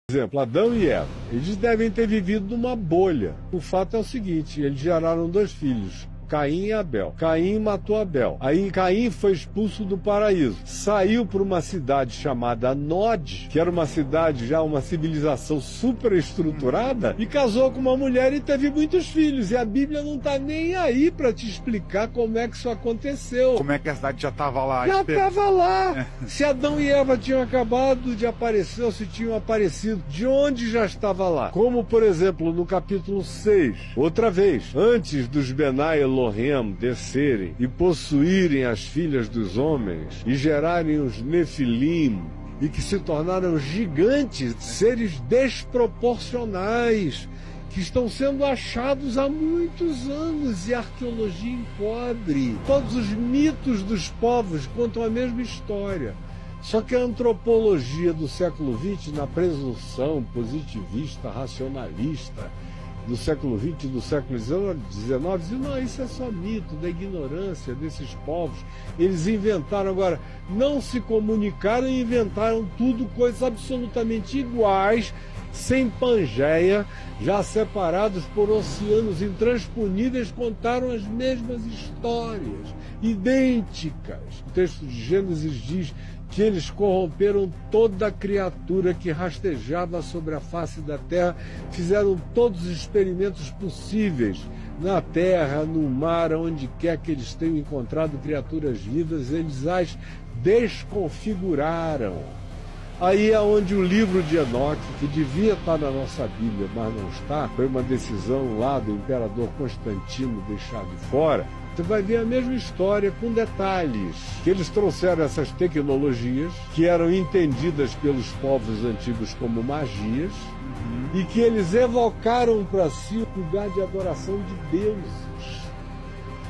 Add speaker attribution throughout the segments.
Speaker 1: Por exemplo, Adão e Eva, eles devem ter vivido numa bolha. O fato é o seguinte, eles geraram 2 filhos, Caim e Abel. Caim matou Abel. Aí Caim foi expulso do paraíso. Saiu para uma cidade chamada Nod, que era uma cidade já, uma civilização super estruturada, e casou com uma mulher e teve muitos filhos. E a Bíblia não está nem aí para te explicar como é que isso aconteceu.
Speaker 2: Como é que a cidade já estava lá?
Speaker 1: Já estava lá. Se Adão e Eva tinham acabado de aparecer, ou se tinham aparecido, de onde já estava lá? Como, por exemplo, no capítulo 6, outra vez, antes dos Benai Elohim descerem e possuírem as filhas dos homens e gerarem os Nefilim, e que se tornaram gigantes, seres desproporcionais, que estão sendo achados há muitos anos, e a arqueologia encobre. Todos os mitos dos povos contam a mesma história. Só que a antropologia do século XX, na presunção positivista, racionalista, do século XX e do século XIX, dizia, não, isso é só mito, da ignorância desses povos. Eles inventaram, agora, não se comunicaram e inventaram tudo, coisas absolutamente iguais, sem Pangeia, já separados por oceanos intransponíveis, contaram as mesmas histórias, idênticas. O texto de Gênesis diz que eles corromperam toda criatura que rastejava sobre a face da terra, fizeram todos os experimentos possíveis na terra, no mar, onde quer que eles tenham encontrado criaturas vivas, eles as desconfiguraram. Aí é onde o livro de Enoque, que devia estar na nossa Bíblia, mas não está, foi uma decisão lá do imperador Constantino deixar de fora. Você vai ver a mesma história com detalhes, que eles trouxeram essas tecnologias que eram entendidas pelos povos antigos como magias, e que eles evocaram para si o lugar de adoração de deuses.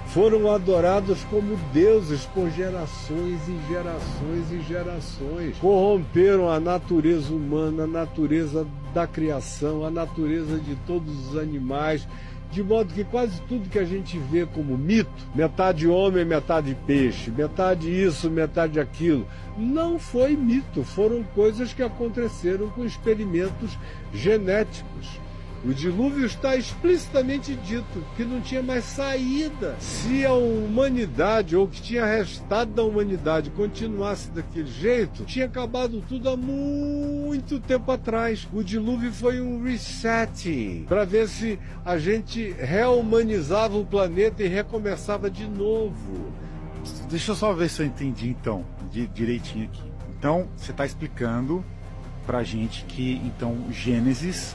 Speaker 1: Foram adorados como deuses por gerações e gerações e gerações. Corromperam a natureza humana, a natureza da criação, a natureza de todos os animais, de modo que quase tudo que a gente vê como mito, metade homem, metade peixe, metade isso, metade aquilo, não foi mito, foram coisas que aconteceram com experimentos genéticos. O dilúvio está explicitamente dito que não tinha mais saída. Se a humanidade, ou o que tinha restado da humanidade, continuasse daquele jeito, tinha acabado tudo há muito tempo atrás. O dilúvio foi um resetting, para ver se a gente rehumanizava o planeta e recomeçava de novo.
Speaker 2: Deixa eu só ver se eu entendi, então, direitinho aqui. Então, você está explicando pra gente que, então, Gênesis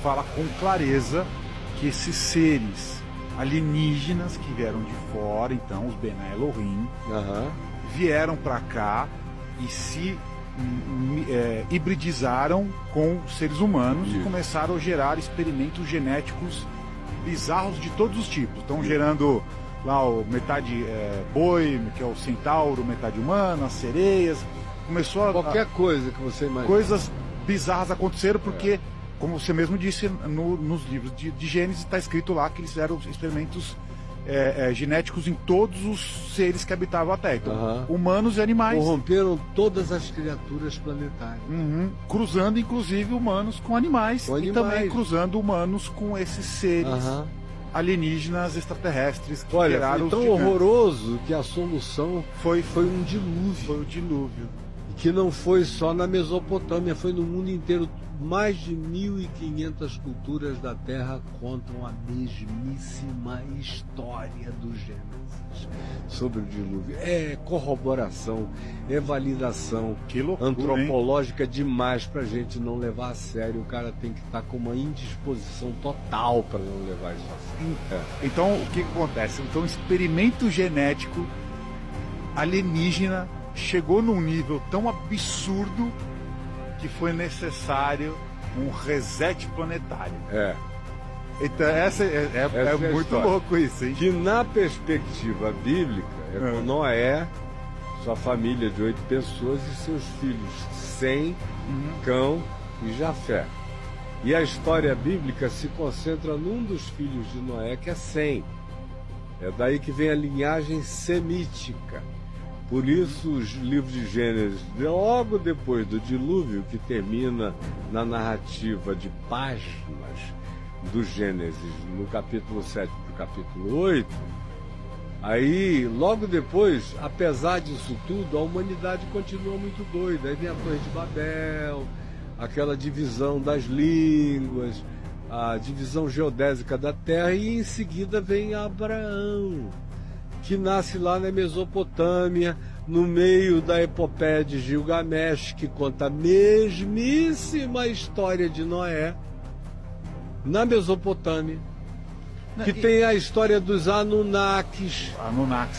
Speaker 2: fala com clareza que esses seres alienígenas que vieram de fora, então os Benai Elohim, vieram para cá e se hibridizaram com seres humanos e começaram a gerar experimentos genéticos bizarros de todos os tipos. Estão gerando lá o metade boi, que é o centauro, metade humano, as sereias. Começou
Speaker 1: qualquer coisa que você imagina.
Speaker 2: Coisas bizarras aconteceram porque como você mesmo disse, nos livros de Gênesis está escrito lá que eles fizeram experimentos genéticos em todos os seres que habitavam a Terra. Então, humanos e animais.
Speaker 1: Corromperam todas as criaturas planetárias.
Speaker 2: Cruzando, inclusive, humanos com animais. E também cruzando humanos com esses seres alienígenas extraterrestres que geraram
Speaker 1: tão horroroso que a solução foi um dilúvio.
Speaker 2: Foi o dilúvio.
Speaker 1: Que não foi só na Mesopotâmia, foi no mundo inteiro. Mais de 1.500 culturas da Terra contam a mesmíssima história do Gênesis sobre o dilúvio. É corroboração, é validação antropológica demais para a gente não levar a sério. O cara tem que estar com uma indisposição total para não levar isso a sério.
Speaker 2: Então, o que acontece? Então, o experimento genético alienígena chegou num nível tão absurdo que foi necessário um reset planetário. Então essa é muito louco isso, hein?
Speaker 1: Que na perspectiva bíblica é com Noé, sua família de 8 pessoas e seus filhos Sem, Cão e Jafé. E a história bíblica se concentra num dos filhos de Noé, que é Sem. É daí que vem a linhagem semítica. Por isso os livros de Gênesis, logo depois do dilúvio, que termina na narrativa de páginas do Gênesis, no capítulo 7 para o capítulo 8, aí, logo depois, apesar disso tudo, a humanidade continua muito doida. Aí vem a Torre de Babel, aquela divisão das línguas, a divisão geodésica da Terra, e em seguida vem Abraão, que nasce lá na Mesopotâmia, no meio da epopeia de Gilgamesh, que conta a mesmíssima história de Noé, na Mesopotâmia, que tem a história dos Anunnakis,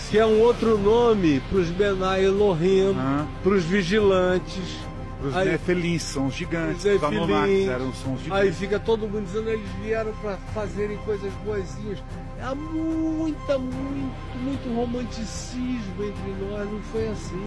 Speaker 1: que é um outro nome para os Benai Elohim, para os vigilantes.
Speaker 2: Os Nefelim são os gigantes, os Anunnakis são os gigantes.
Speaker 1: Aí fica todo mundo dizendo que eles vieram para fazerem coisas boazinhas. Há muito romanticismo entre nós, não foi assim.